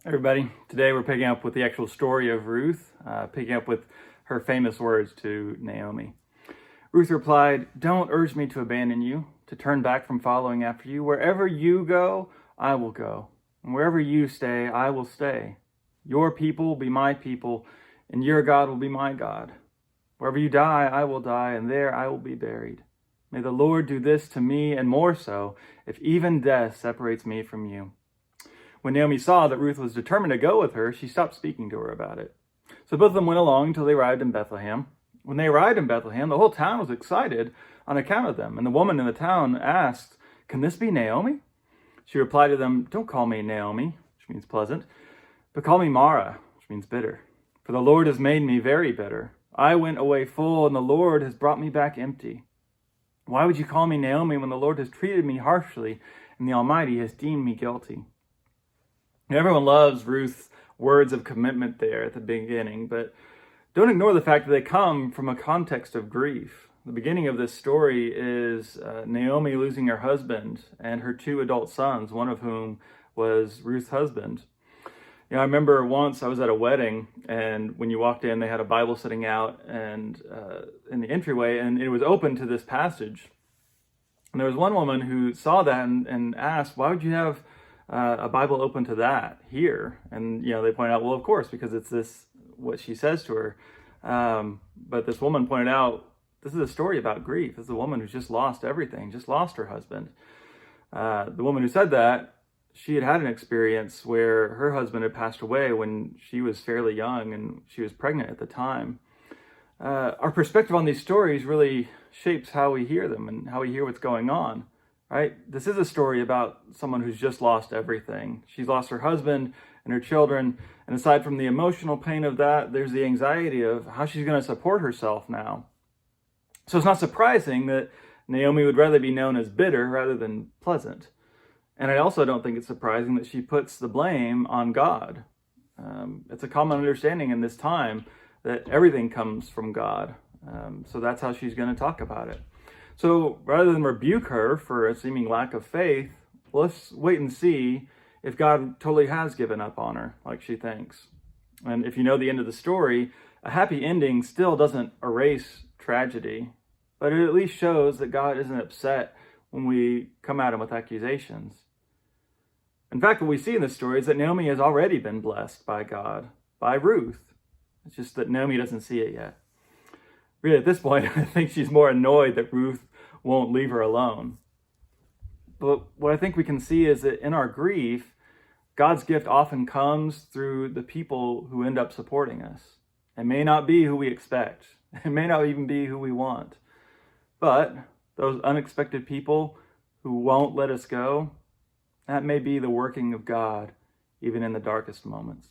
Everybody, today we're picking up with the actual story of Ruth, picking up with her famous words to Naomi. Ruth replied, "Don't urge me to abandon you, to turn back from following after you. Wherever you go, I will go. And wherever you stay, I will stay. Your people will be my people, and your God will be my God. Wherever you die, I will die, and there I will be buried. May the Lord do this to me, and more so, if even death separates me from you." When Naomi saw that Ruth was determined to go with her, she stopped speaking to her about it. So both of them went along until they arrived in Bethlehem. When they arrived in Bethlehem, the whole town was excited on account of them. And the woman in the town asked, "Can this be Naomi?" She replied to them, "Don't call me Naomi," which means pleasant, "but call me Mara," which means bitter. For the Lord has made me very bitter. I went away full, and the Lord has brought me back empty. Why would you call me Naomi when the Lord has treated me harshly and the Almighty has deemed me guilty? Everyone loves Ruth's words of commitment there at the beginning, but don't ignore the fact that they come from a context of grief. The beginning of this story is Naomi losing her husband and her two adult sons, one of whom was Ruth's husband. I remember once I was at a wedding, and when you walked in, they had a Bible sitting out and in the entryway, and it was open to this passage. And there was one woman who saw that and asked, "Why would you have a Bible open to that here?" And they pointed out, well, of course, because it's this what she says to her. But this woman pointed out, this is a story about grief. This is a woman who's just lost everything, just lost her husband. The woman who said that, she had an experience where her husband had passed away when she was fairly young and she was pregnant at the time. Our perspective on these stories really shapes how we hear them and how we hear what's going on. Right? This is a story about someone who's just lost everything. She's lost her husband and her children. And aside from the emotional pain of that, there's the anxiety of how she's going to support herself now. So it's not surprising that Naomi would rather be known as bitter rather than pleasant. And I also don't think it's surprising that she puts the blame on God. It's a common understanding in this time that everything comes from God. So that's how she's going to talk about it. So rather than rebuke her for a seeming lack of faith, let's wait and see if God totally has given up on her, like she thinks. And if you know the end of the story, a happy ending still doesn't erase tragedy, but it at least shows that God isn't upset when we come at him with accusations. In fact, what we see in this story is that Naomi has already been blessed by God, by Ruth. It's just that Naomi doesn't see it yet. Really, at this point, I think she's more annoyed that Ruth won't leave her alone. But what I think we can see is that in our grief, God's gift often comes through the people who end up supporting us. It may not be who we expect. It may not even be who we want. But those unexpected people who won't let us go, that may be the working of God, even in the darkest moments.